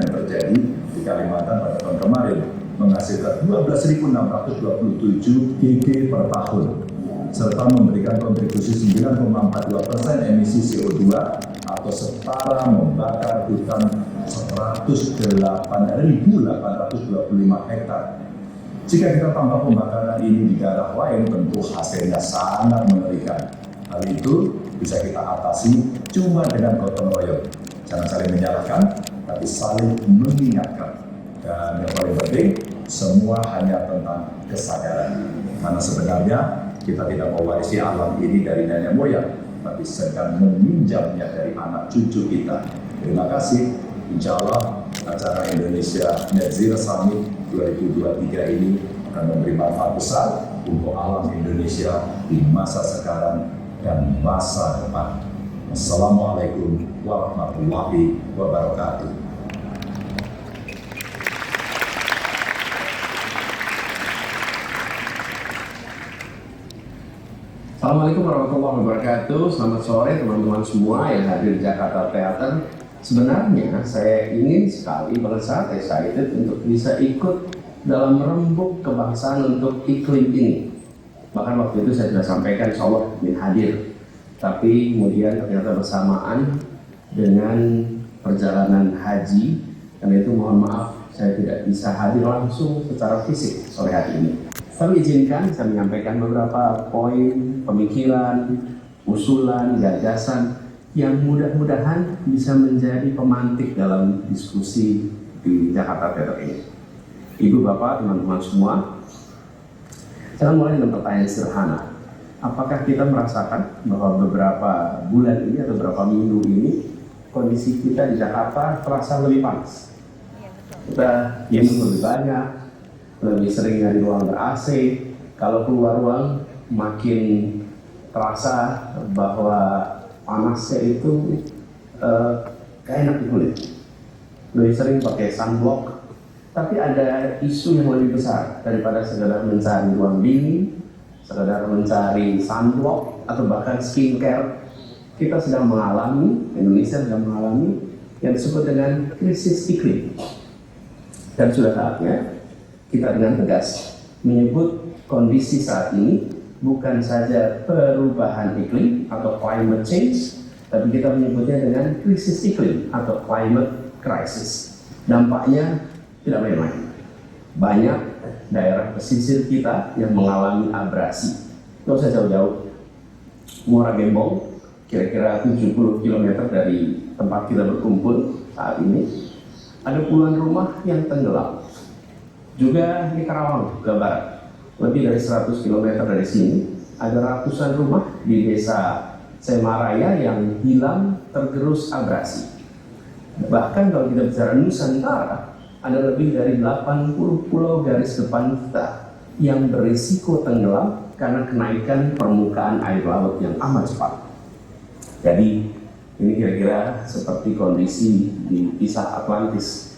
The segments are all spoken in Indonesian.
yang terjadi di Kalimantan pada tahun kemarin menghasilkan 12.627 GG per tahun, serta memberikan kontribusi 9,42% emisi CO2 atau setara membakar hutan 108.825 hektar. Jika kita tambah pembakaran ini di daerah lain, tentu hasilnya sangat mengerikan. Hal itu bisa kita atasi cuma dengan gotong royong. Jangan saling menyalahkan, tapi saling mengingatkan. Dan yang paling penting, semua hanya tentang kesadaran. Karena sebenarnya kita tidak mewarisi alam ini dari nenek moyang, tapi sedang meminjamnya dari anak cucu kita. Terima kasih. Insya Allah acara Indonesia Net Zero Summit 2023 ini akan memberi manfaat besar untuk alam Indonesia di masa sekarang dan masa depan. Assalamualaikum warahmatullahi wabarakatuh. Assalamualaikum warahmatullahi wabarakatuh. Selamat sore teman-teman semua yang hadir di Jakarta Theater. Sebenarnya saya ingin sekali, bahkan sangat excited untuk bisa ikut dalam merembuk kebangsaan untuk iklim ini. Bahkan waktu itu saya sudah sampaikan insya Allah ingin hadir. Tapi kemudian ternyata bersamaan dengan perjalanan haji, karena itu mohon maaf saya tidak bisa hadir langsung secara fisik sore hari ini. Tapi izinkan saya menyampaikan beberapa poin, pemikiran, usulan, gagasan yang mudah-mudahan bisa menjadi pemantik dalam diskusi di Jakarta Theater ini. Ibu, Bapak, teman-teman semua, saya mulai dengan pertanyaan sederhana. Apakah kita merasakan bahwa beberapa bulan ini atau beberapa minggu ini kondisi kita di Jakarta terasa lebih panas? Kita minum lebih banyak, lebih sering di ruang ber-AC. Kalau keluar ruang makin terasa bahwa panasnya itu kayak enak di kulit. Lebih sering pakai sunblock. Tapi ada isu yang lebih besar daripada sekedar mencari ruang dingin, sekedar mencari sunblock, atau bahkan skincare. Kita sedang mengalami, Indonesia sedang mengalami yang disebut dengan krisis iklim. Dan sudah saatnya kita dengan tegas menyebut kondisi saat ini bukan saja perubahan iklim atau climate change, tapi kita menyebutnya dengan krisis iklim atau climate crisis. Dampaknya tidak main-main. Banyak daerah pesisir kita yang mengalami abrasi. Tidak usah jauh-jauh. Muara Gembong, kira-kira 70 km dari tempat kita berkumpul saat ini, ada puluhan rumah yang tenggelam. Juga di Karawang, Jawa Barat, lebih dari 100 km dari sini, ada ratusan rumah di desa Semaraya yang hilang tergerus abrasi. Bahkan kalau kita bicara Nusantara, ada lebih dari 80 pulau garis depan kita yang berisiko tenggelam karena kenaikan permukaan air laut yang amat cepat. Jadi ini kira-kira seperti kondisi di kisah Atlantis.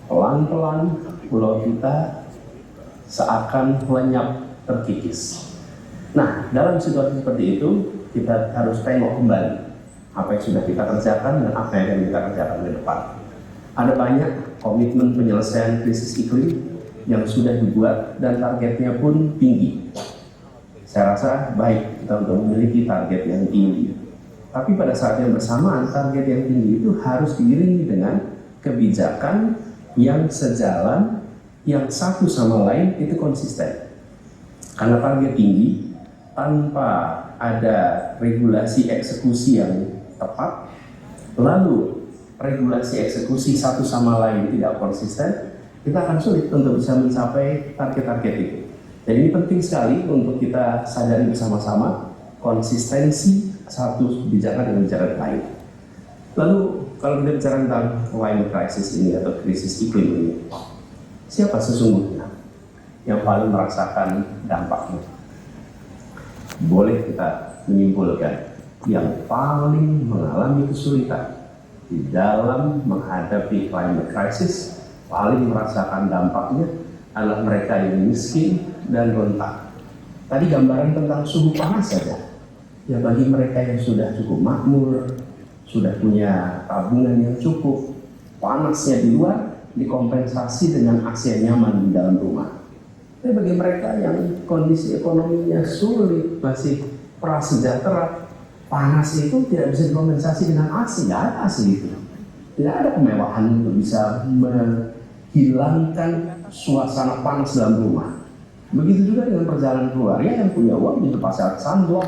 Pelan-pelan pulau kita seakan lenyap terkikis. Nah, dalam situasi seperti itu, kita harus tengok kembali apa yang sudah kita kerjakan dan apa yang akan kita kerjakan ke depan. Ada banyak komitmen penyelesaian krisis iklim yang sudah dibuat dan targetnya pun tinggi. Saya rasa baik kita untuk memiliki target yang tinggi. Tapi pada saat yang bersamaan, target yang tinggi itu harus diiringi dengan kebijakan yang sejalan, yang satu sama lain itu konsisten. Karena target tinggi tanpa ada regulasi eksekusi yang tepat, lalu regulasi eksekusi satu sama lain tidak konsisten, kita akan sulit untuk bisa mencapai target-target itu. Jadi ini penting sekali untuk kita sadari bersama-sama konsistensi satu kebijakan dengan kebijakan lain. Lalu kalau kita bicara tentang climate crisis ini atau krisis iklim ini, siapa sesungguhnya yang paling merasakan dampaknya? Boleh kita menyimpulkan yang paling mengalami kesulitan di dalam menghadapi climate crisis, paling merasakan dampaknya adalah mereka yang miskin dan rentan. Tadi gambaran tentang suhu panas saja. Ya, bagi mereka yang sudah cukup makmur, sudah punya tabungan yang cukup, panasnya di luar dikompensasi dengan AC nyaman di dalam rumah. Tapi bagi mereka yang kondisi ekonominya sulit, masih prasejahtera, panas itu tidak bisa dikompensasi dengan AC, nggak ada AC itu. Tidak ada kemewahan untuk bisa menghilangkan suasana panas dalam rumah. Begitu juga dengan perjalanan keluarga yang punya uang bisa pasang sunblock.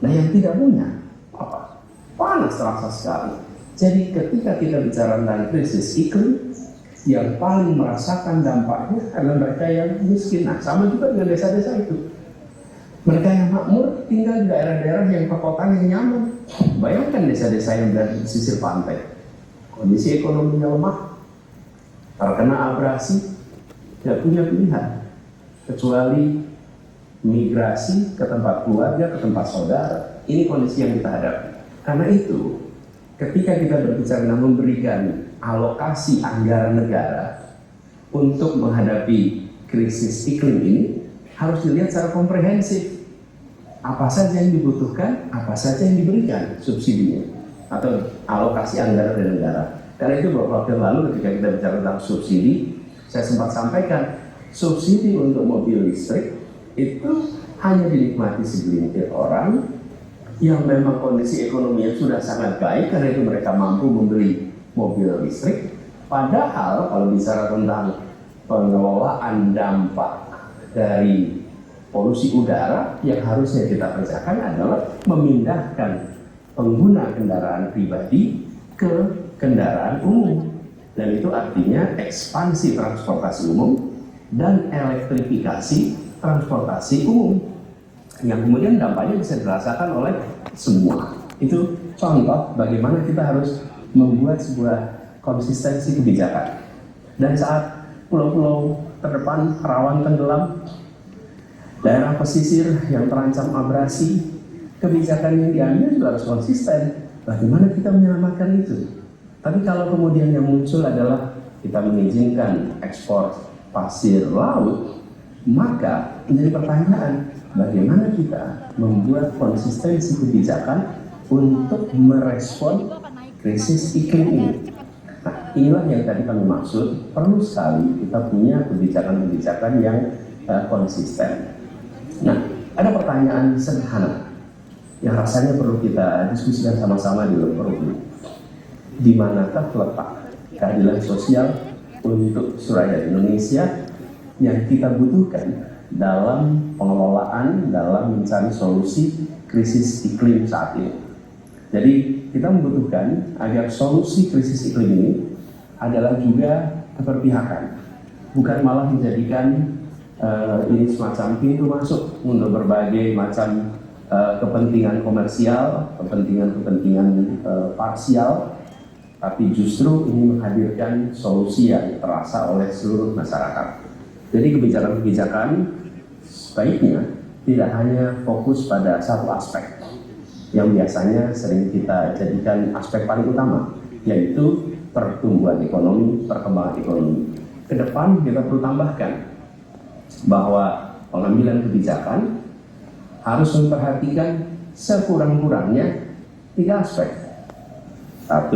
Nah yang tidak punya, apa? Panas terasa sekali. Jadi ketika kita bicara tentang krisis iklim, yang paling merasakan dampaknya adalah mereka yang miskin. Nah sama juga dengan desa-desa itu. Mereka yang makmur tinggal di daerah-daerah yang perkotaan yang nyaman. Bayangkan desa-desa yang berada di pesisir pantai. Kondisi ekonominya lemah, terkena abrasi, tidak punya pilihan kecuali migrasi ke tempat keluarga, ke tempat saudara. Ini kondisi yang kita hadapi. Karena itu, ketika kita berbicara memberikan alokasi anggaran negara untuk menghadapi krisis iklim ini, harus dilihat secara komprehensif. Apa saja yang dibutuhkan, apa saja yang diberikan subsidinya atau alokasi anggaran dari negara. Karena itu beberapa waktu lalu ketika kita bicara tentang subsidi, saya sempat sampaikan subsidi untuk mobil listrik itu hanya dinikmati segelintir orang yang memang kondisi ekonominya sudah sangat baik, karena itu mereka mampu membeli mobil listrik. Padahal kalau bicara tentang pengelolaan dampak dari polusi udara, yang harusnya kita kerjakan adalah memindahkan pengguna kendaraan pribadi ke kendaraan umum. Dan itu artinya ekspansi transportasi umum dan elektrifikasi transportasi umum, yang kemudian dampaknya bisa dirasakan oleh semua. Itu contoh bagaimana kita harus membuat sebuah konsistensi kebijakan. Dan saat pulau-pulau terdepan rawan tenggelam, daerah pesisir yang terancam abrasi, kebijakan yang diambil juga harus konsisten. Bagaimana kita menyelamatkan itu? Tapi kalau kemudian yang muncul adalah kita mengizinkan ekspor pasir laut, maka menjadi pertanyaan, bagaimana kita membuat konsistensi kebijakan untuk merespon krisis iklim ini? Nah, inilah yang tadi kami maksud, perlu sekali kita punya kebijakan-kebijakan yang konsisten. Nah, ada pertanyaan sederhana yang rasanya perlu kita diskusikan sama-sama di luar forum. Di manakah letak keadilan sosial untuk rakyat Indonesia yang kita butuhkan dalam pengelolaan, dalam mencari solusi krisis iklim saat ini? Jadi kita membutuhkan agar solusi krisis iklim ini adalah juga keberpihakan, bukan malah menjadikan ini semacam pintu masuk untuk berbagai macam kepentingan komersial, kepentingan parsial, tapi justru ini menghadirkan solusi yang terasa oleh seluruh masyarakat. Jadi kebijakan-kebijakan sebaiknya tidak hanya fokus pada satu aspek yang biasanya sering kita jadikan aspek paling utama, yaitu pertumbuhan ekonomi, perkembangan ekonomi. Ke depan kita perlu tambahkan bahwa pengambilan kebijakan harus memperhatikan sekurang-kurangnya 3 aspek. 1,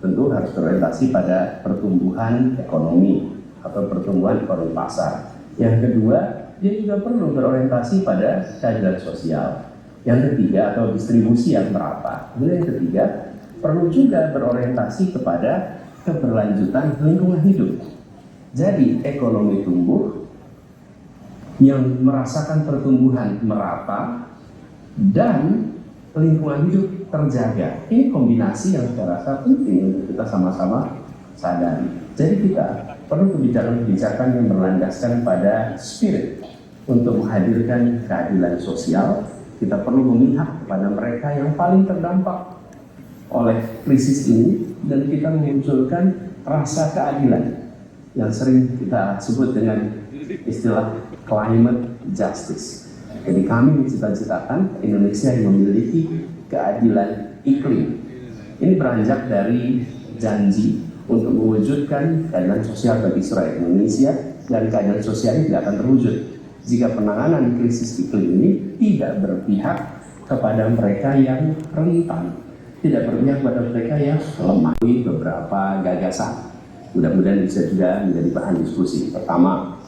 tentu harus berorientasi pada pertumbuhan ekonomi atau pertumbuhan ekonomi pasar. Yang kedua, dia juga perlu berorientasi pada keadilan sosial. Yang ketiga, atau distribusi yang merata. Kemudian yang ketiga, perlu juga berorientasi kepada keberlanjutan lingkungan hidup. Jadi ekonomi tumbuh yang merasakan pertumbuhan merata dan lingkungan hidup terjaga. Ini kombinasi yang saya rasa penting untuk kita sama-sama sadari. Jadi kita perlu kebijakan-kebijakan yang berlandaskan pada spirit untuk menghadirkan keadilan sosial. Kita perlu memihak kepada mereka yang paling terdampak oleh krisis ini, dan kita memunculkan rasa keadilan yang sering kita sebut dengan istilah climate justice. Jadi kami mencita-citakan Indonesia yang memiliki keadilan iklim. Ini beranjak dari janji untuk mewujudkan keadilan sosial bagi rakyat Indonesia, dan keadilan sosial ini tidak akan terwujud jika penanganan krisis iklim ini tidak berpihak kepada mereka yang rentan, tidak berpihak pada mereka yang lemah. Beberapa gagasan mudah-mudahan bisa juga menjadi bahan diskusi. Pertama,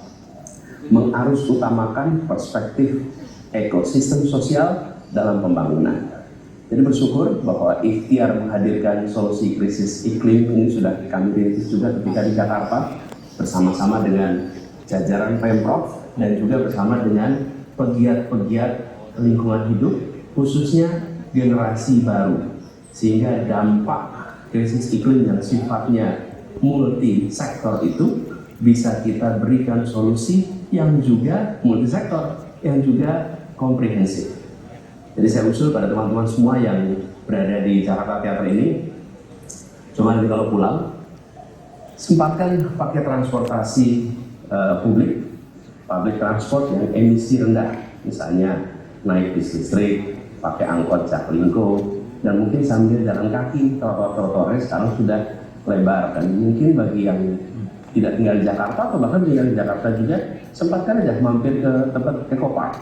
mengarus utamakan perspektif ekosistem sosial dalam pembangunan. Jadi bersyukur bahwa ikhtiar menghadirkan solusi krisis iklim ini sudah kami rintis juga ketika di Jakarta bersama-sama dengan jajaran Pemprov dan juga bersama dengan pegiat-pegiat lingkungan hidup, khususnya generasi baru, sehingga dampak krisis iklim yang sifatnya multi sektor itu bisa kita berikan solusi yang juga multi sektor, yang juga komprehensif. Jadi saya usul pada teman-teman semua yang berada di Jakarta Teater ini, cuma nanti kalau pulang, sempatkan pakai transportasi public transport yang emisi rendah, misalnya naik bis listrik, pakai angkot Jaklingko, dan mungkin sambil jalan kaki. Trotoar-trotoarnya sekarang sudah lebar, dan mungkin bagi yang tidak tinggal di Jakarta atau bahkan tinggal di Jakarta juga, sempatkan aja mampir ke tempat Eco-Park.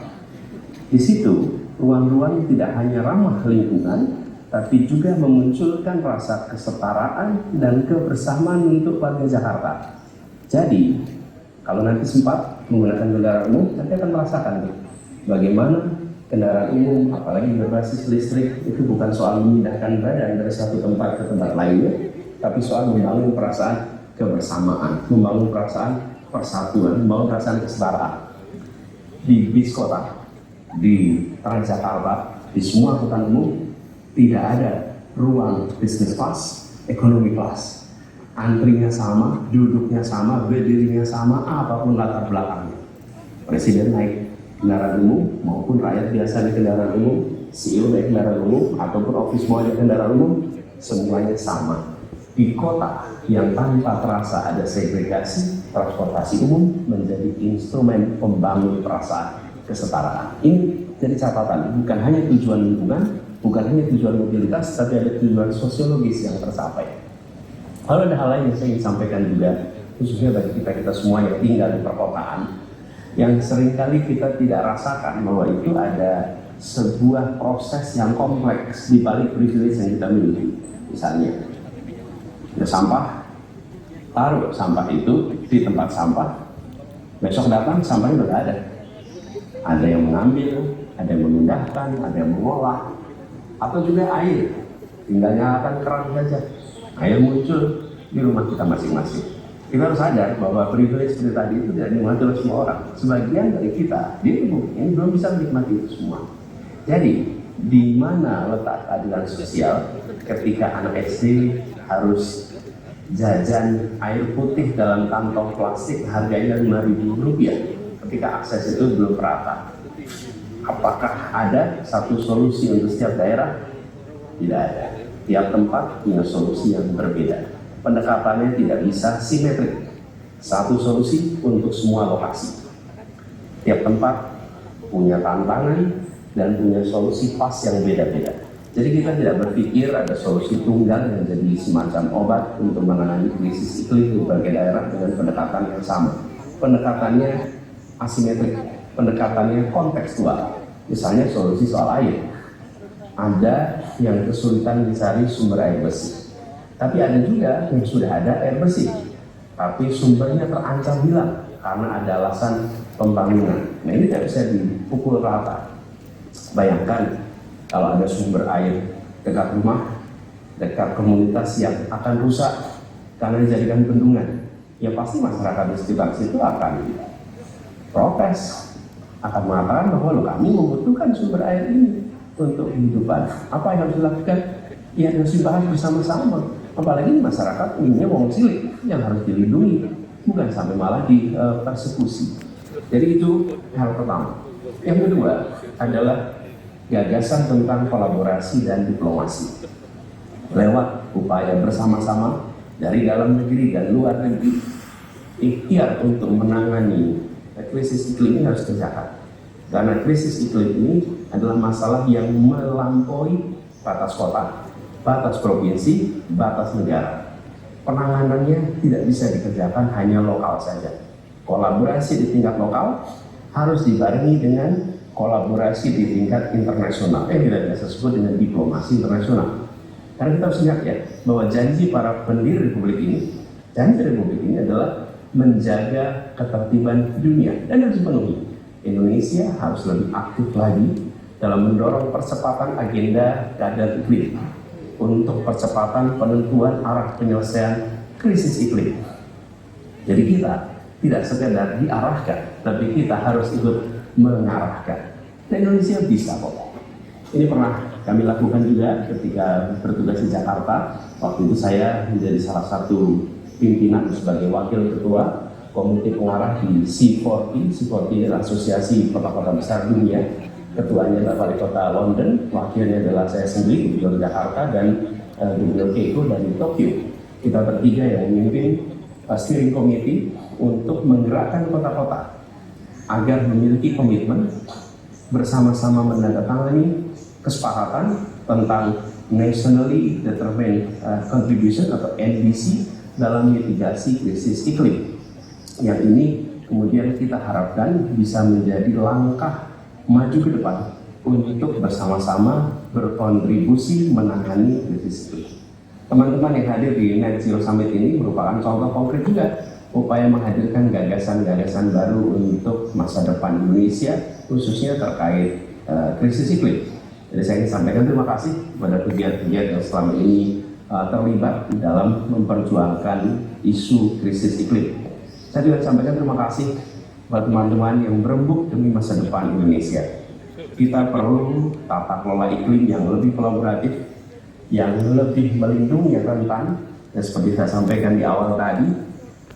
Di situ ruang-ruang tidak hanya ramah lingkungan, tapi juga memunculkan rasa kesetaraan dan kebersamaan untuk warga Jakarta. Jadi, kalau nanti sempat menggunakan kendaraan umum, nanti akan merasakan bagaimana kendaraan umum, apalagi berbasis listrik, itu bukan soal memindahkan badan dari satu tempat ke tempat lainnya, tapi soal membangun perasaan kebersamaan, membangun perasaan persatuan, membangun perasaan kesetaraan. Di bis kota, di Transjakarta, di semua angkutan umum tidak ada ruang bisnis class, ekonomi class. Antrinya sama, duduknya sama, berdirinya sama, apapun latar belakangnya. Presiden naik kendaraan umum maupun rakyat biasa naik kendaraan umum, CEO naik kendaraan umum ataupun office boy naik kendaraan umum, semuanya sama. Di kota yang tanpa terasa ada segregasi, transportasi umum menjadi instrumen pembangun perasaan kesetaraan. Ini jadi catatan, bukan hanya tujuan lingkungan, bukan hanya tujuan mobilitas, tapi ada tujuan sosiologis yang tercapai. Kalau ada hal lain yang saya ingin sampaikan juga, khususnya bagi kita semua yang tinggal di perkotaan, yang seringkali kita tidak rasakan bahwa itu ada sebuah proses yang kompleks di balik privilege yang kita miliki. Misalnya, ada sampah, taruh sampah itu di tempat sampah, besok datang sampahnya udah ada. Ada yang mengambil, ada yang memindahkan, ada yang mengolah, atau juga air, tinggal nyalakan keran saja, air muncul di rumah kita masing-masing. Kita harus sadar bahwa privilege seperti tadi itu tidak dinikmati oleh semua orang. Sebagian dari kita di tubuh ini belum bisa menikmati itu semua. Jadi, di mana letak keadilan sosial ketika anak SD harus jajan air putih dalam kantong plastik harganya Rp5.000 ketika akses itu belum merata? Apakah ada satu solusi untuk setiap daerah? Tidak ada. Tiap tempat punya solusi yang berbeda. Pendekatannya tidak bisa simetrik. Satu solusi untuk semua lokasi. Tiap tempat punya tantangan dan punya solusi pas yang beda-beda. Jadi kita tidak berpikir ada solusi tunggal yang jadi semacam obat untuk menangani krisis iklim di berbagai daerah dengan pendekatan yang sama. Pendekatannya asimetrik, pendekatannya kontekstual. Misalnya solusi soal air. Ada yang kesulitan mencari sumber air bersih, tapi ada juga yang sudah ada air bersih, tapi sumbernya terancam hilang karena ada alasan pembangunan. Nah, ini tidak bisa dipukul rata. Bayangkan kalau ada sumber air dekat rumah, dekat komunitas yang akan rusak karena dijadikan bendungan, ya pasti masyarakat di sekitar situ akan protes, akan mengatakan bahwa loh, kami membutuhkan sumber air ini untuk kehidupan. Apa yang harus dilakukan? Ya harus dibahas bersama-sama. Apalagi masyarakat umumnya wong cilik yang harus dilindungi, bukan sampai malah dipersekusi. Jadi itu hal pertama. Yang kedua adalah gagasan tentang kolaborasi dan diplomasi lewat upaya bersama-sama dari dalam negeri dan luar negeri. Ikhtiar untuk menangani krisis iklim ini harus kerjakan, karena krisis iklim ini adalah masalah yang melampaui batas kota, batas provinsi, batas negara. Penanganannya tidak bisa dikerjakan hanya lokal saja. Kolaborasi di tingkat lokal harus dibarengi dengan kolaborasi di tingkat internasional, tidak bisa disebut dengan diplomasi internasional. Karena kita harus ingat ya, bahwa janji para pendiri Republik ini adalah menjaga ketertiban dunia dan harus dipenuhi. Indonesia harus lebih aktif lagi dalam mendorong percepatan agenda keadaan iklim untuk percepatan penentuan arah penyelesaian krisis iklim. Jadi kita tidak sekedar diarahkan, tapi kita harus ikut mengarahkan. Dan Indonesia bisa kok. Ini pernah kami lakukan juga ketika bertugas di Jakarta. Waktu itu saya menjadi salah satu pimpinan sebagai wakil ketua komite pengarah di C40. C40 adalah asosiasi kota-kota besar dunia. Ketuanya adalah wali kota London, wakilnya adalah saya sendiri, Gubernur Jakarta, dan Gubernur Keiko dari Tokyo. Kita bertiga yang memimpin steering committee untuk menggerakkan kota-kota agar memiliki komitmen bersama-sama menandatangani kesepakatan tentang Nationally Determined Contribution atau NDC dalam mitigasi krisis iklim. Yang ini kemudian kita harapkan bisa menjadi langkah maju ke depan untuk bersama-sama berkontribusi menangani krisis iklim. Teman-teman yang hadir di Net Zero Summit ini merupakan contoh konkret juga upaya menghadirkan gagasan-gagasan baru untuk masa depan Indonesia, khususnya terkait krisis iklim. Jadi saya ingin sampaikan terima kasih kepada pegiat-pegiat yang selama ini terlibat dalam memperjuangkan isu krisis iklim. Saya juga sampaikan terima kasih kepada teman-teman yang berembuk demi masa depan Indonesia. Kita perlu tata kelola iklim yang lebih kolaboratif, yang lebih melindungi yang rentan, dan seperti saya sampaikan di awal tadi,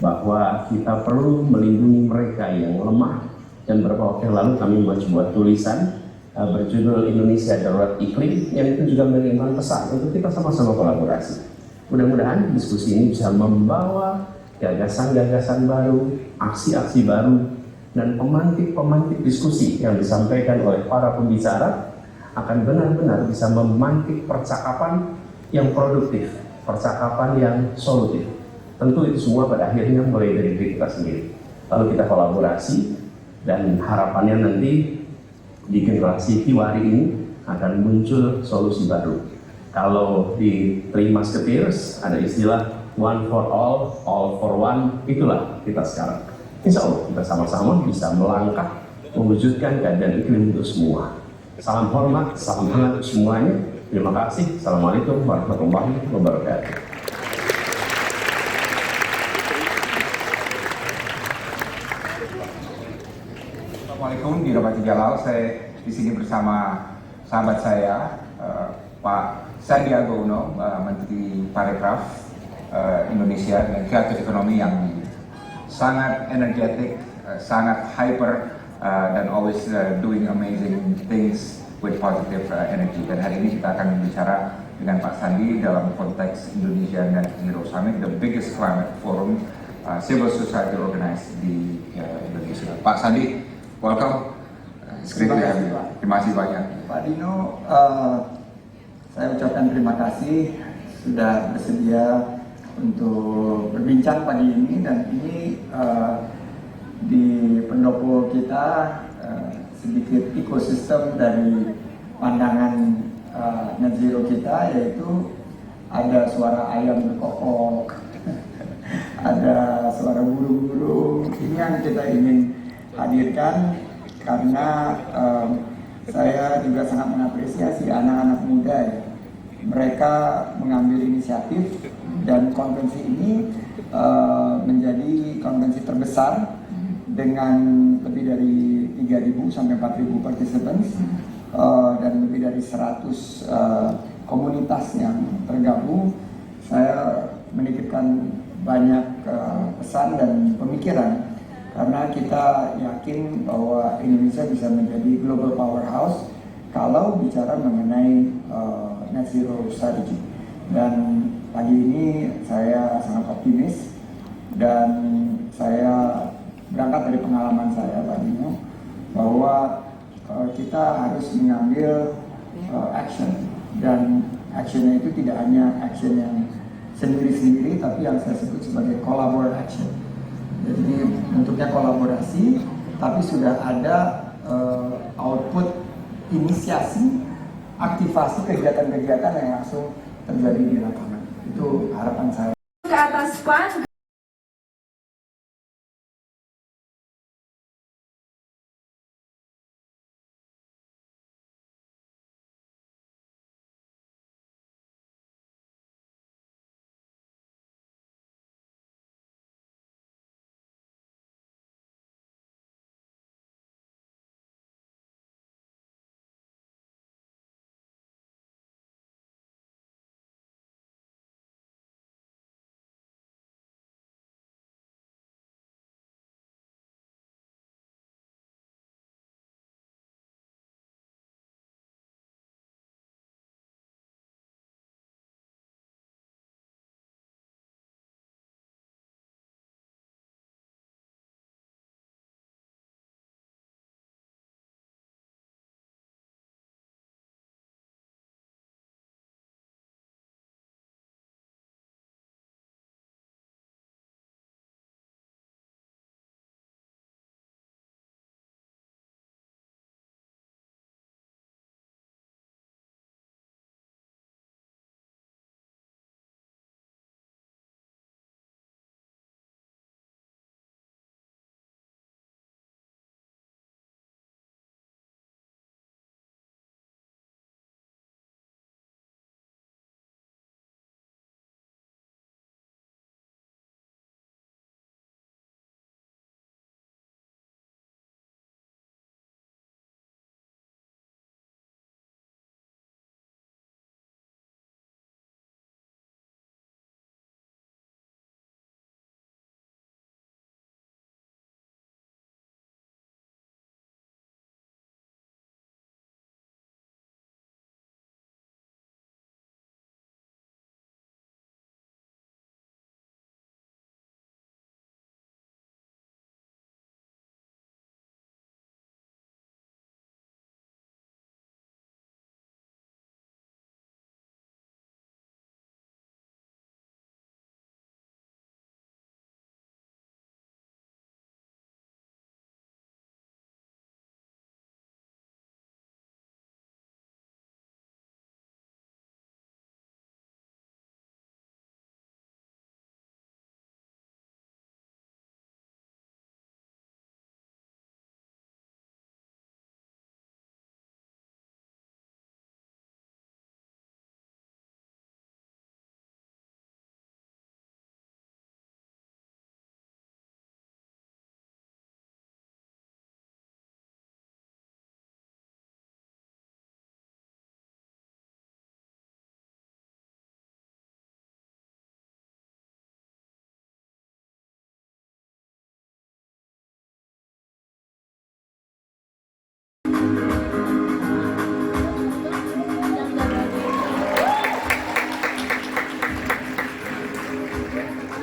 bahwa kita perlu melindungi mereka yang lemah. Dan beberapa waktu lalu kami membuat sebuah tulisan berjudul Indonesia Darurat Iklim, yang itu juga mengirimkan pesan untuk kita sama-sama kolaborasi. Mudah-mudahan diskusi ini bisa membawa gagasan-gagasan baru, aksi-aksi baru, dan pemantik-pemantik diskusi yang disampaikan oleh para pembicara akan benar-benar bisa memantik percakapan yang produktif, percakapan yang solutif. Tentu itu semua pada akhirnya mulai dari diri kita sendiri. Lalu kita kolaborasi, dan harapannya nanti di generasi Tiwari ini akan muncul solusi baru. Kalau di Three Musketeers ada istilah one for all for one, itulah kita sekarang. Insya Allah kita sama-sama bisa melangkah mewujudkan keadaan iklim untuk semua. Salam hormat, salam hangat untuk semuanya. Terima kasih. Assalamualaikum warahmatullahi wabarakatuh. Assalamualaikum, Dirabati Jalal. Saya di sini bersama sahabat saya, Pak Sandiaga Uno, Menteri Parekraf Indonesia dan kreatif ekonomi yang sangat energetik, sangat hyper, dan always doing amazing things with positive energy. Dan hari ini kita akan berbicara dengan Pak Sandi dalam konteks Indonesia Net Zero Summit, the biggest climate forum civil society organized di Indonesia. Pak Sandi, welcome. Terima kasih, Pak. Terima kasih banyak. Pak Dino, saya ucapkan terima kasih sudah bersedia untuk berbincang pagi ini, dan ini di pendopo kita sedikit ekosistem dari pandangan net zero kita, yaitu ada suara ayam berkokok, ada suara burung-burung. Ini yang kita ingin hadirkan karena saya juga sangat mengapresiasi anak-anak muda ya. Mereka mengambil inisiatif, dan konvensi ini menjadi konvensi terbesar dengan lebih dari 3.000 sampai 4.000 participants dan lebih dari 100 komunitas yang tergabung. Saya menitipkan banyak pesan dan pemikiran, karena kita yakin bahwa Indonesia bisa menjadi global powerhouse kalau bicara mengenai net zero strategy. Dan pagi ini saya sangat optimis, dan saya berangkat dari pengalaman saya, Pak Dino, bahwa kita harus mengambil action, dan actionnya itu tidak hanya action yang sendiri-sendiri, tapi yang saya sebut sebagai collaborative action. Jadi bentuknya kolaborasi, tapi sudah ada output inisiasi, aktivasi kegiatan-kegiatan yang langsung terjadi di lapangan. Itu harapan saya. Ke atas pan.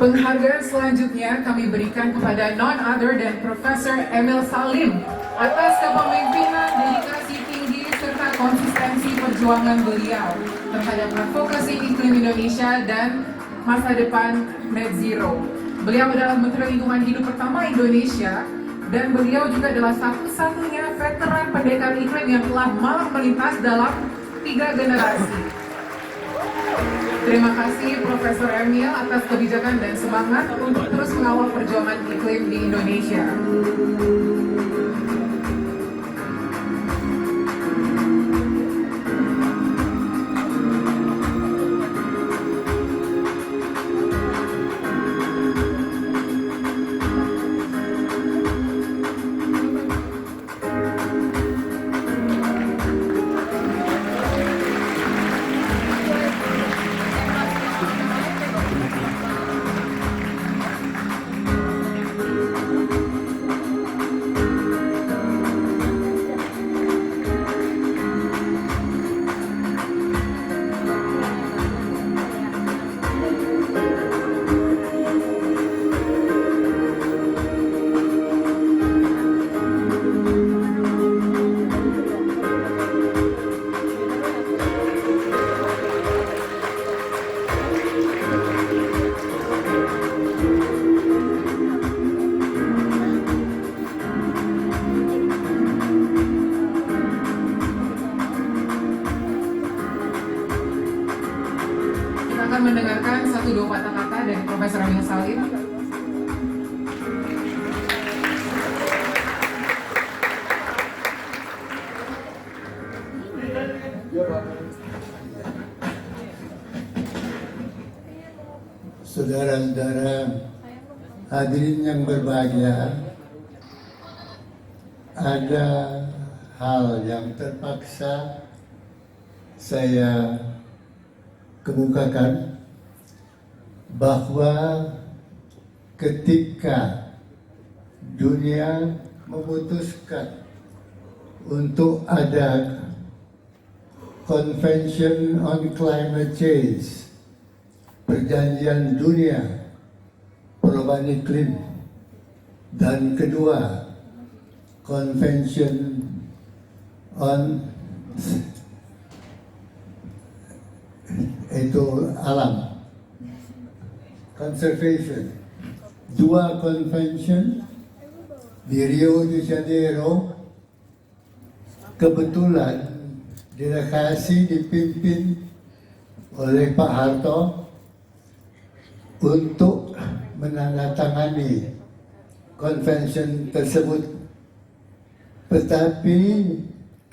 Penghargaan selanjutnya kami berikan kepada none other than Profesor Emil Salim atas kepemimpinan, dedikasi tinggi serta konsistensi perjuangan beliau terhadap advokasi iklim Indonesia dan masa depan net zero. Beliau adalah Menteri Lingkungan Hidup pertama Indonesia dan beliau juga adalah satu-satunya veteran pendekar iklim yang telah malang melintas dalam 3 generasi. Terima kasih Profesor Emil atas kebijakan dan semangat untuk terus mengawal perjuangan iklim di Indonesia. saudara-saudara hadirin yang berbahagia, ada hal yang terpaksa saya kemukakan, bahwa ketika dunia memutuskan untuk ada Convention on Climate Change, perjanjian dunia perubahan iklim, dan kedua Convention on alam, conservation, dua convention di Rio de Janeiro, kebetulan delegasi dipimpin oleh Pak Harto untuk menandatangani convention tersebut. Tetapi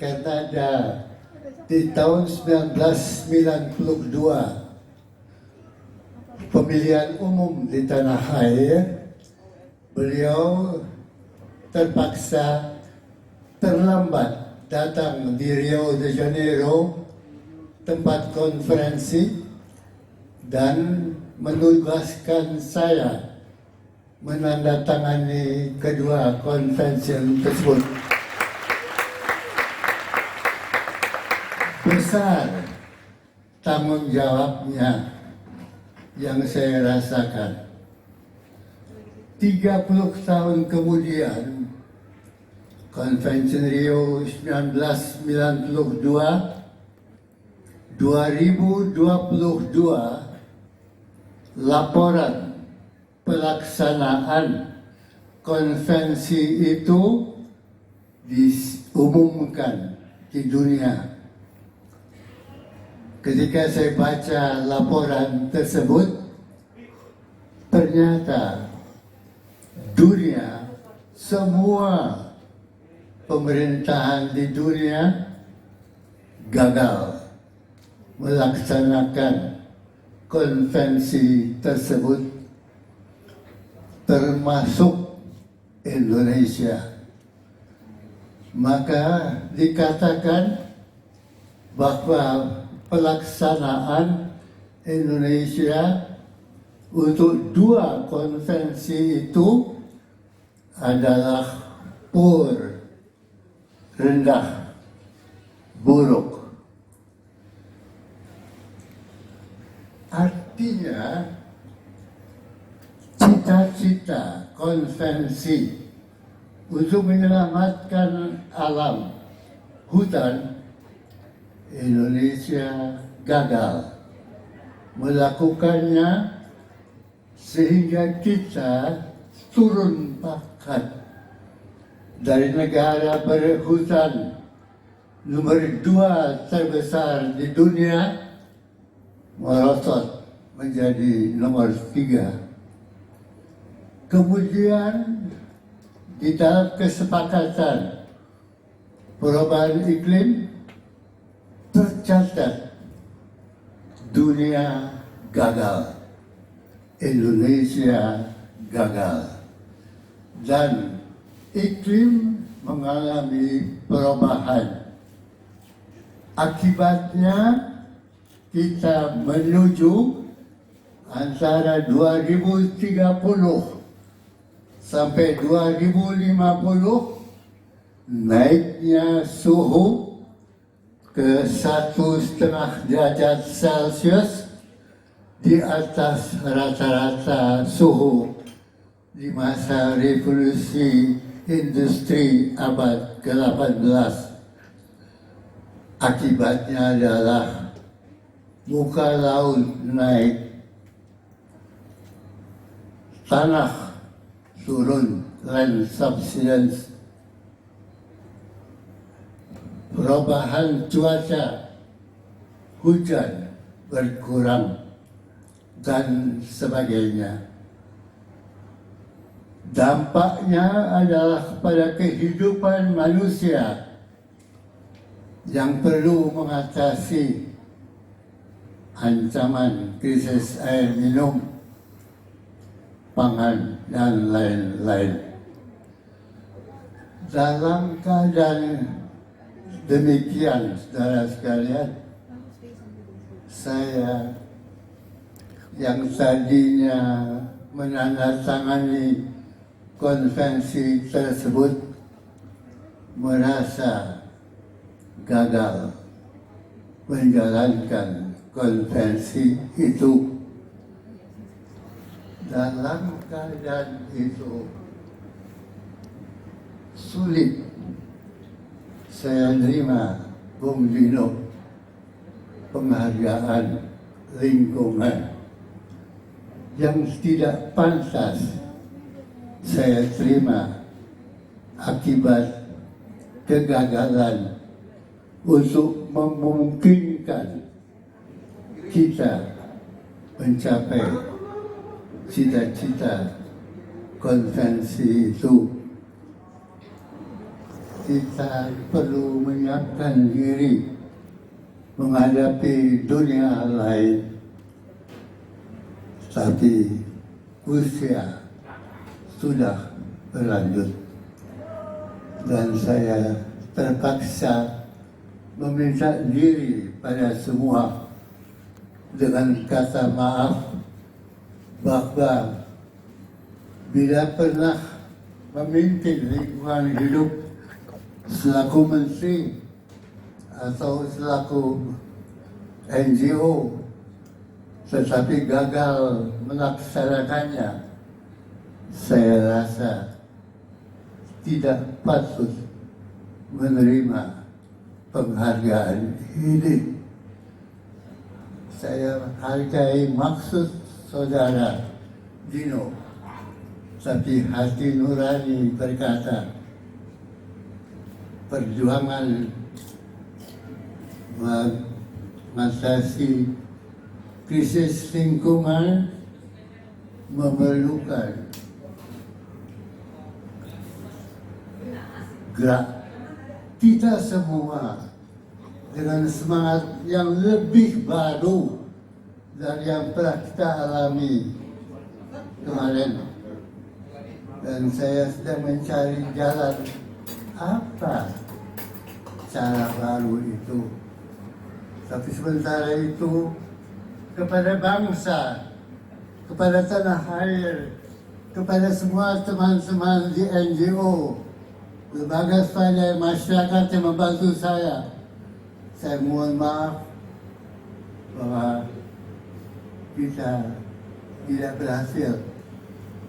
karena ada di tahun 1992 pemilihan umum di tanah air, beliau terpaksa terlambat datang di Rio de Janeiro, tempat konferensi, dan menugaskan saya menandatangani kedua konvensi tersebut. Besar tanggung jawabnya yang saya rasakan. 30 tahun kemudian, Convention Rio 1992, 2022, laporan pelaksanaan konvensi itu diumumkan di dunia. Ketika saya baca laporan tersebut, ternyata dunia, semua pemerintahan di dunia gagal melaksanakan konvensi tersebut, termasuk Indonesia. Maka dikatakan bahwa pelaksanaan Indonesia untuk dua konvensi itu adalah poor, rendah, buruk. Artinya, cita-cita konvensi untuk menyelamatkan alam, hutan, Indonesia gagal melakukannya, sehingga kita turun pangkat dari negara berhutan nomor 2 terbesar di dunia merosot menjadi nomor 3. Kemudian di dalam kesepakatan perubahan iklim tercatat dunia gagal, Indonesia gagal, dan iklim mengalami perubahan. Akibatnya kita menuju antara 2030 sampai 2050 naiknya suhu ke 1,5 derajat Celcius di atas rata-rata suhu di masa revolusi industri abad ke-18. Akibatnya adalah muka laut naik, tanah turun, land subsidence, perubahan cuaca, hujan berkurang, dan sebagainya. Dampaknya adalah pada kehidupan manusia yang perlu mengatasi ancaman krisis air minum, pangan, dan lain-lain. Dalam keadaan demikian, saudara sekalian, saya yang tadinya menandatangani konvensi tersebut merasa gagal menjalankan konvensi itu. Dalam keadaan itu sulit saya terima Bung Dino penghargaan lingkungan yang tidak pantas saya terima akibat kegagalan untuk memungkinkan kita mencapai cita-cita konvensi itu. Kita perlu menyiapkan diri menghadapi dunia lain, tapi usia sudah berlanjut dan saya terpaksa meminta diri pada semua dengan kata maaf bahwa bila pernah memimpin lingkungan hidup selaku menteri atau selaku NGO tetapi gagal melaksanakannya, saya rasa tidak patut menerima penghargaan ini. Saya hargai maksud saudara Dino, tapi hati nurani berkata perjuangan mengatasi krisis lingkungan memerlukan gerak kita semua dengan semangat yang lebih baru dari yang pernah kita alami kemarin. Dan saya sedang mencari jalan apa cara baru itu. Tapi sementara itu kepada bangsa, kepada tanah air, kepada semua teman-teman di NGO, lembaga swadaya masyarakat yang membantu saya mohon maaf bahwa kita tidak berhasil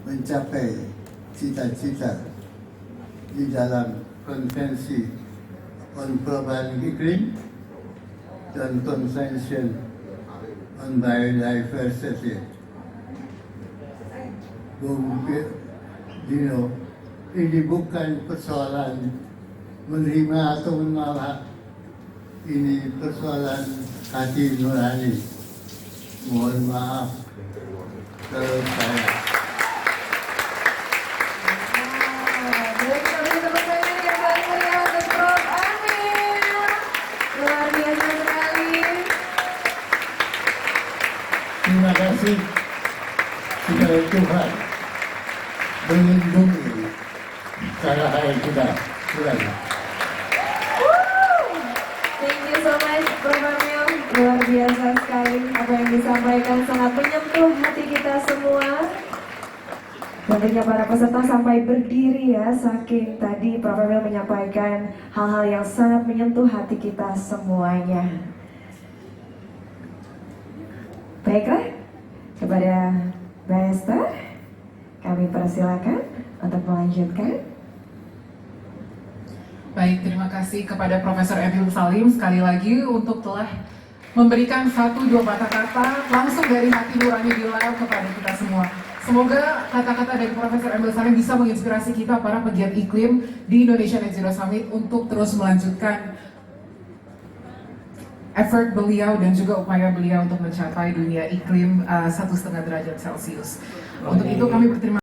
mencapai cita-cita di dalam konvensi on perubahan iklim dan Convention on Biodiversity. Bung Dino, ini bukan persoalan menerima atau menolak, ini persoalan hati nurani. Mohon maaf kalau saya. Terima kasih kepada Tuhan melindungi cara hari kita. Thank you so much, Prof. Amil. Luar biasa sekali apa yang disampaikan, sangat menyentuh hati kita semua. Tentunya para peserta sampai berdiri ya, saking tadi Prof. Amil menyampaikan hal-hal yang sangat menyentuh hati kita semuanya. Baiklah, kepada Mbak Esther, kami persilakan untuk melanjutkan. Baik, terima kasih kepada Profesor Emil Salim sekali lagi untuk telah memberikan 1-2 kata-kata langsung dari hati nurani beliau kepada kita semua. Semoga kata-kata dari Profesor Emil Salim bisa menginspirasi kita para pegiat iklim di Indonesia Net Zero Summit untuk terus melanjutkan effort beliau dan juga upaya beliau untuk mencapai dunia iklim 1,5 derajat Celcius. Untuk itu kami berterima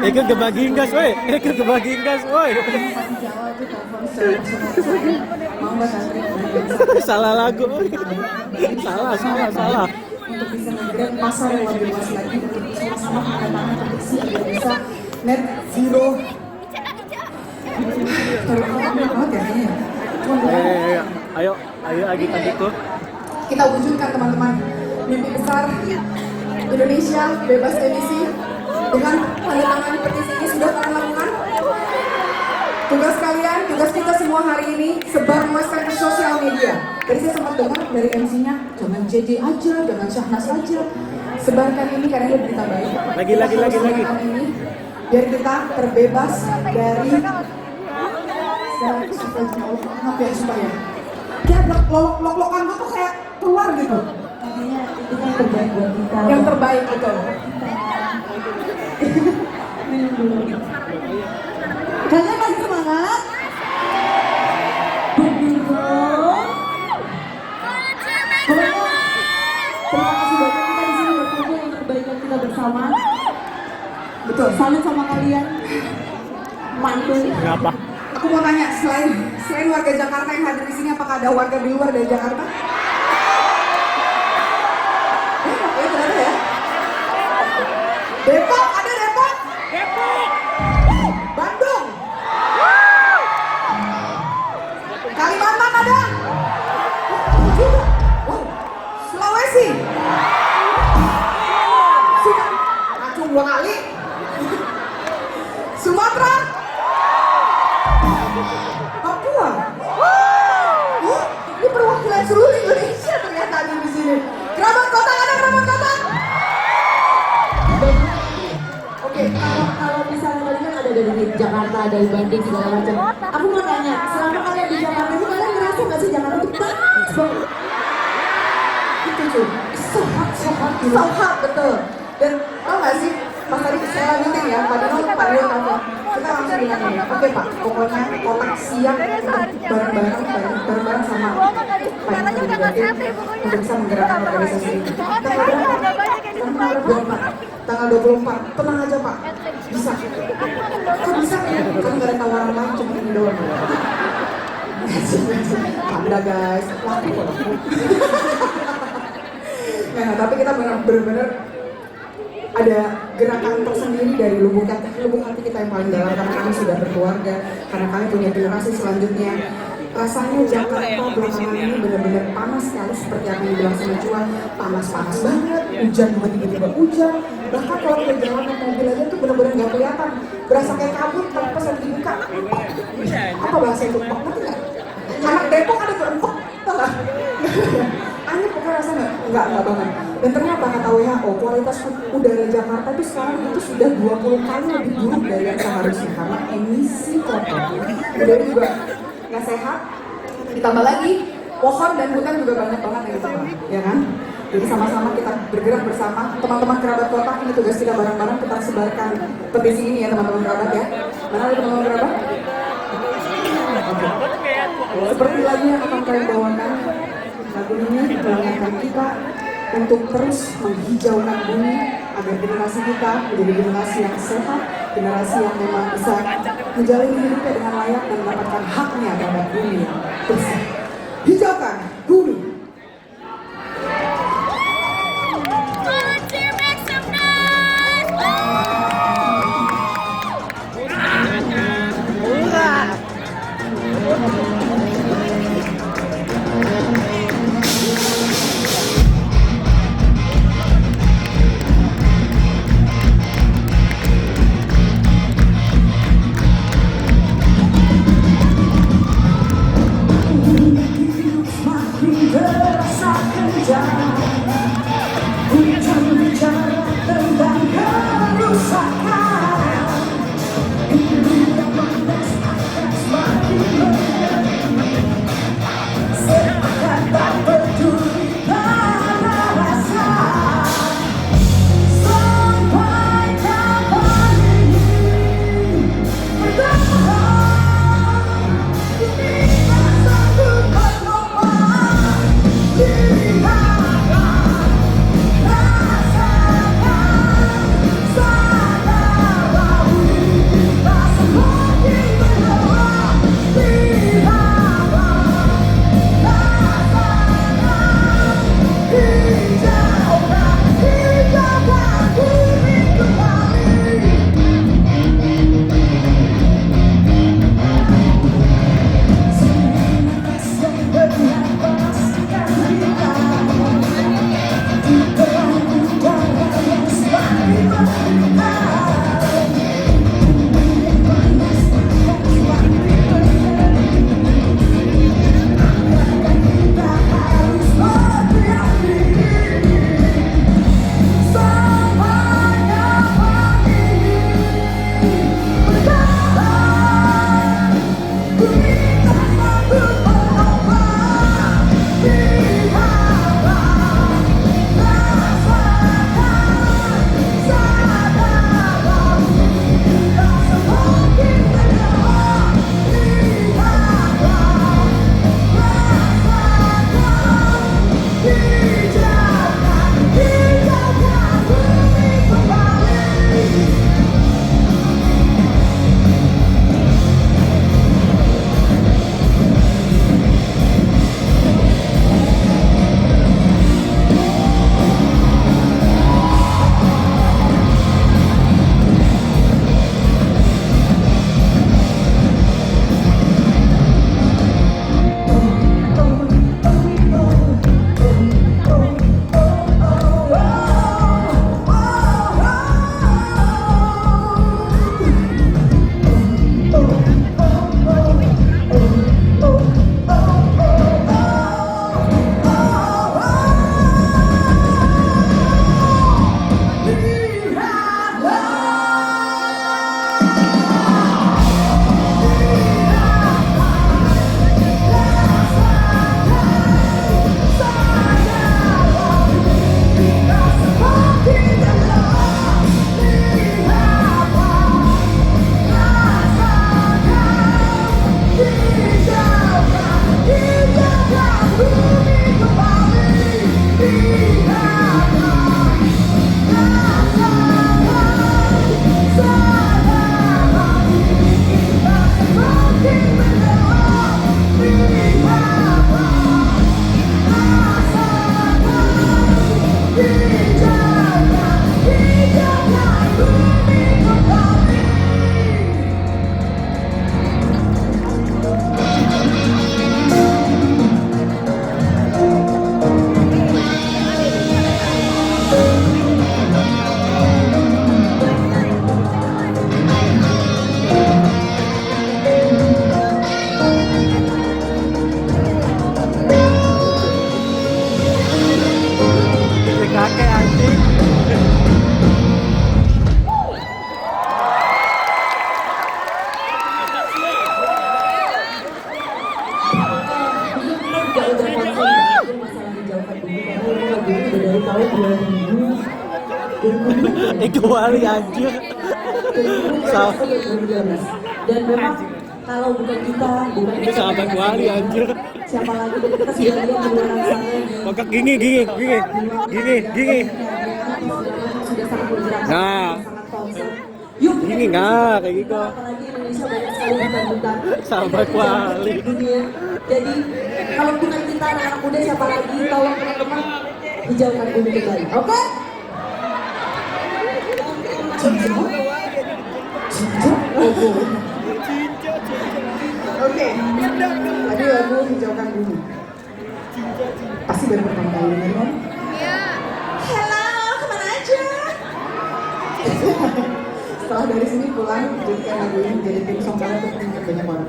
Ikut kebagi gas, woi. Ikut kebagi gas, woi. Bupati Jalal itu telepon secara personal ke saya, mau nggak ngantri Salah lagu, woi. Salah. untuk bisa menggerak pasar yang lebih luas lagi untuk sama-sama angkat tangan kompetisi agar bisa net zero. Kalau banget ya kayaknya. Ayo lagi tuh. Kita wujudkan teman-teman mimpi besar Indonesia bebas emisi dengan tanda tangan petisi ini sudah kalian lakukan. Tugas kalian, tugas kita semua hari ini sebar luaskan ke sosial media. Tadi saya sempat dengar dari MC-nya, jangan JJ aja, jangan Syahnas aja. Sebarkan ini karena ini berita baik. Lagi. Ini, biar kita terbebas dari maaf ya supaya dia lok-lokan gue tuh kayak keluar gitu. Intinya itu yang terbaik buat kita. Yang terbaik betul. Kalian masih semangat? Berdua. Terima kasih banyak kita di sini berkumpul untuk kebaikan kita bersama. Betul. Salut sama kalian. Mantul. Kenapa? Aku mau tanya, selain warga Jakarta yang hadir di sini, apakah ada warga di luar dari Jakarta? Ya ternyata ya. Depok, ada Depok? Bandung? Kalimantan ada? Wow. Sulawesi? Acung 2 kali? Sumatera? Papua? Ini perwakilan seluruh Indonesia ternyata ada di sini. Kerabat Kota ada kerabat Kota? Oke, kalau misalnya tadi kan ada dari Jakarta, dari Bandung segala macam. Aku mau tanya, selama kalian di Jakarta itu kalian ngerasa nggak sih Jakarta itu panas banget? Itu cuy, so hot, betul. Dan tau gak sih, pas tadi saya lanjutin ya, Pak Dino tahu. Kita langsung bilang ini, oke Pak, pokoknya kotak siap untuk bareng-bareng sama Pak untuk bisa menggerakkan organisasi ini. Tanggal 24, tenang aja Pak, bisa. Kok bisa? Kan gak ada tawaran lain, cuma ini doang. Anda guys, laku kok. Nah, tapi kita benar-benar ada gerakan tersendiri dari lubuk hati kita yang paling dalam, karena kami sudah berkeluarga, karena kami punya generasi selanjutnya. Rasanya Jakarta belakangan ini benar-benar panas sekali, seperti yang dibilang sama Cuan, panas banget, hujan tiba-tiba hujan, bahkan kalau kita jalan naik mobil aja tuh benar-benar nggak kelihatan, berasa kayak kabut tapi pas lagi dibuka, apa bahasa itu? Ngerti nggak? Anak Depok ada tuh empok, tau nggak? Aneh pokoknya rasanya nggak banget. Dan ternyata kata WHO, kualitas udara Jakarta itu sekarang itu sudah 20 kali lebih buruk dari yang seharusnya karena emisi kotor. Udara juga nggak sehat. Ditambah lagi pohon dan hutan juga banyak banget yang ditebang, ya kan? Jadi sama-sama kita bergerak bersama. Teman-teman kerabat kota, ini tugas kita bareng-bareng, kita sebarkan petisi ini ya teman-teman kerabat ya. Mana ada teman-teman kerabat? Seperti lagu yang akan kalian bawakan, lagu ini mengingatkan kita untuk terus menghijaukan bumi agar generasi kita menjadi generasi yang sehat, generasi yang memang bisa menjalani hidupnya dengan layak dan mendapatkan haknya terhadap bumi yang bersih. Hijaukan bumi. Pokoknya 2000 Wali anjir. Salah. Dan memang kalau bukan kita, bukan Itu sahabat Wali anjir. siapa lagi, dan kita sudah lihat di luar sana. Pokok gini. Sudah sangat bergerak, Nah. sangat concern. Yuk, Gini nggak kayak gitu. apalagi Indonesia banyak sekali hutan-hutan Sahabat Wali. di dunia. Jadi kalau bukan kita anak muda, siapa lagi? Tolong teman-teman hijaukan bumi kembali. Oke? Oke. Tadi lagu hijaukan bumi. Pasti baru pertama kali denger kan? Hello, kemana aja? Setelah dari sini pulang, jadikan lagu ini menjadi tim song karena untuk banyak orang.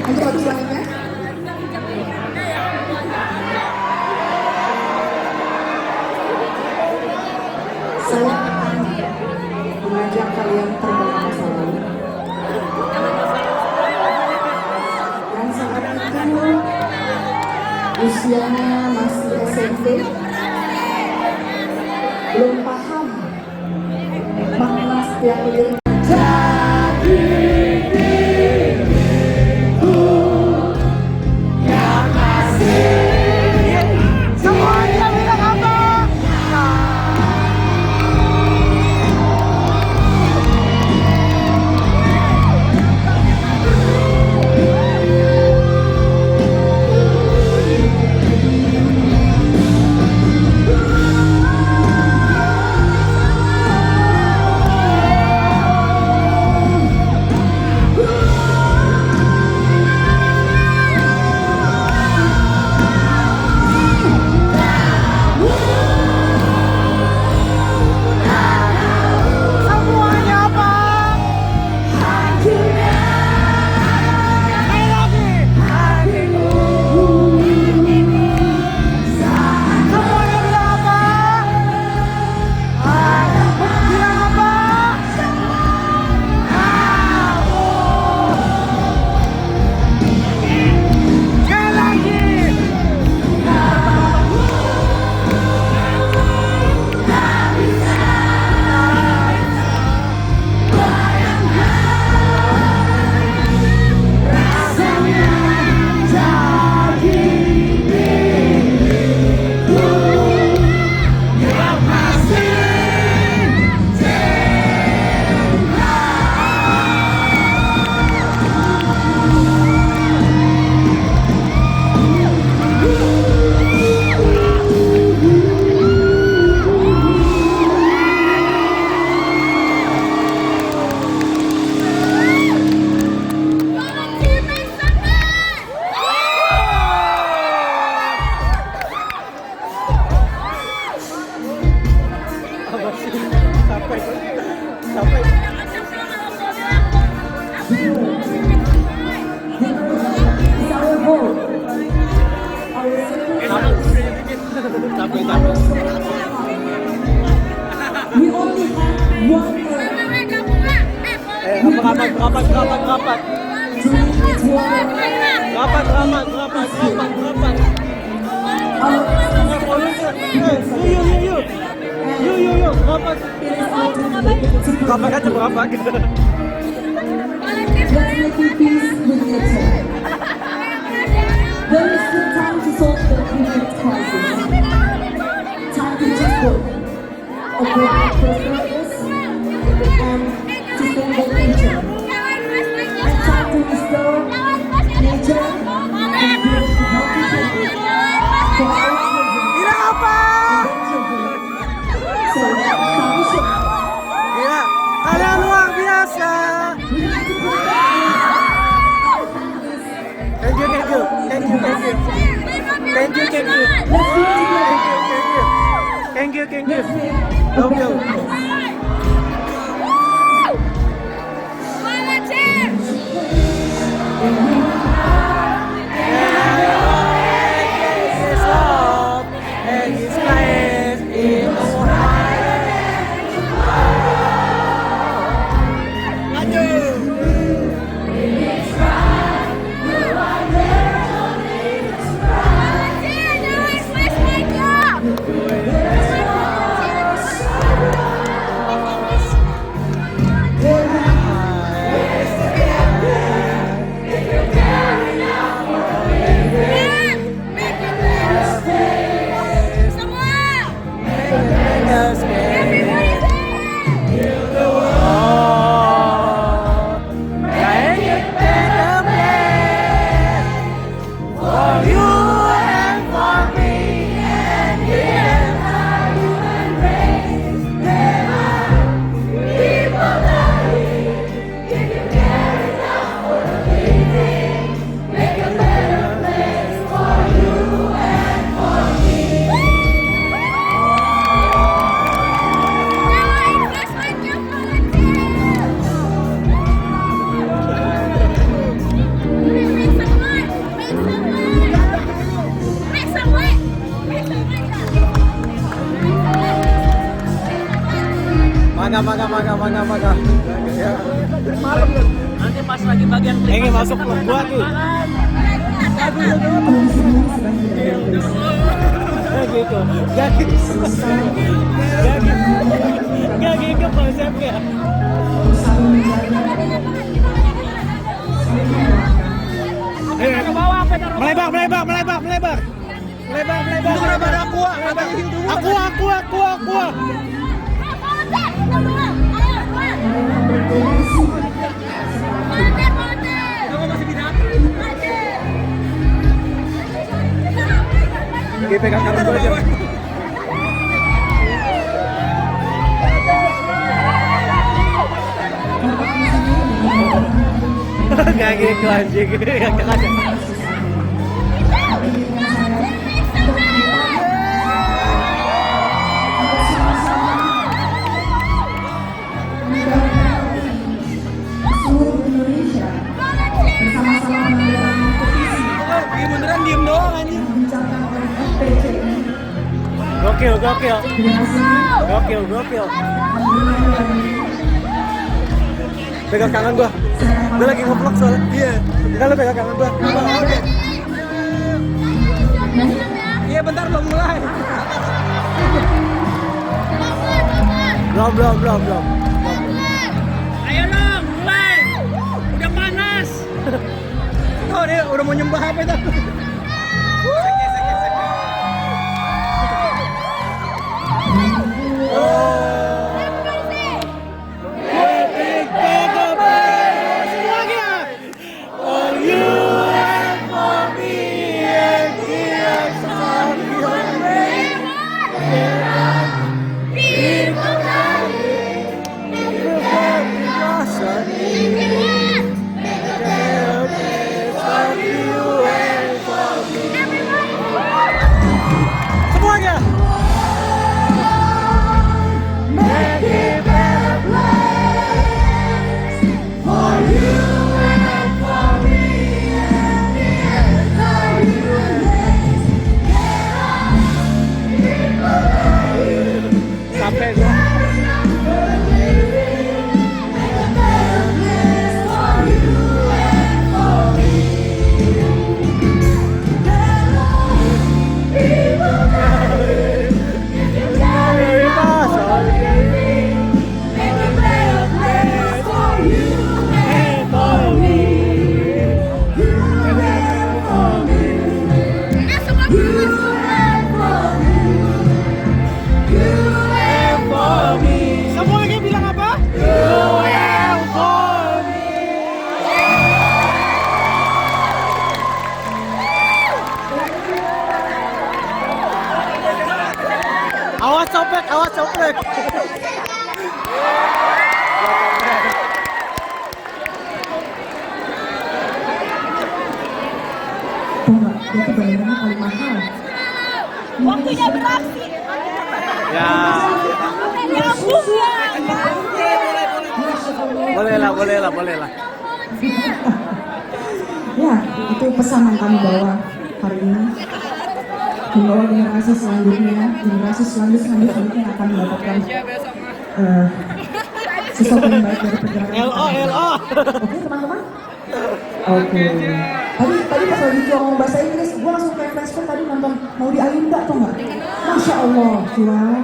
Untuk lagu selanjutnya. Saya akan mengajak kalian terbang ke masa lalu. Yang saat itu usianya masih SMP, belum paham makna setiap lirik. Thank you. Go. mana. Ya. Nanti pas lagi bagian Ini masuk ke gua tuh. Gitu. Gak gitu konsepnya. Melebar. Aku. Oke, pegang tangan gue aja. Gak gitu anjing. Seluruh Indonesia bersama-sama mengelola kompetisi Beneran diem doang anjing. dibincangkan oleh FPCI. Gokil. Pegang tangan gua. Gua lagi nge-vlog soalnya. Iya. Enggak lu pegang tangan gua. Oke. Iya bentar belum mulai. Belum. Ayo dong, mulai. Udah panas. Oh dia udah mau nyembah apa itu? Sampai gua. Semuanya bilang apa? Awas copek. Tuh nggak, itu bayarannya paling mahal. Waktunya beraksi. Ya. Boleh lah. Ya, itu pesan yang kami bawa hari ini. Membawa generasi selanjutnya yang akan mendapatkan sesuatu yang baik dari pergerakan. LO. Oke teman-teman. Oke. Tadi pas lagi cuma ngomong bahasa Inggris, gue langsung kayak flashback tadi nonton Mau Di Ayunda tuh nggak? Masya Allah, wah.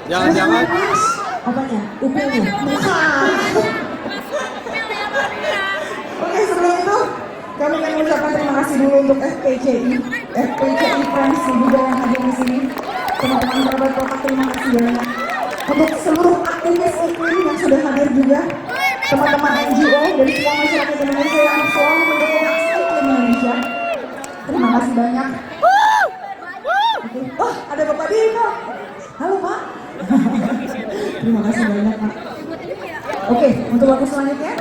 Jangan. Apanya? Upilnya? Bukan. Oke, sebelum itu kami akan mengucapkan terima kasih dulu untuk FPCI Friends juga yang hadir di sini. Teman-teman kerabat kota, terima kasih banyak. Untuk seluruh aktivis iklim yang sudah hadir juga, teman-teman NGO dari semua masyarakat Indonesia yang selalu mendukung aksi iklim Indonesia. Terima kasih banyak. Oke. Oh, ada Bapak Dino. Halo Pak. Terima kasih banyak Pak. Oke, untuk waktu selanjutnya.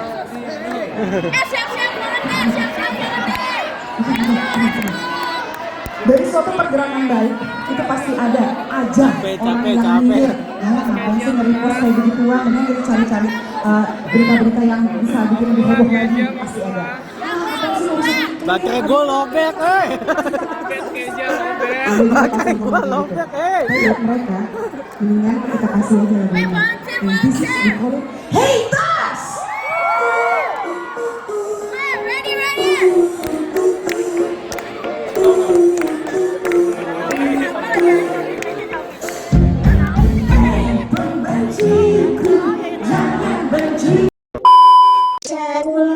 Dari suatu pergerakan baik, itu pasti ada aja orang yang nyindir. Ngapain sih nge-repost kayak begituan, mending kita cari-cari berita-berita yang bisa bikin lebih heboh lagi, pasti ada. Baterai gua lobek, Baterai gua lobek, Buat mereka, Mendingan kita kasih aja lagunya. And this is we call it Hey Tas! Jangan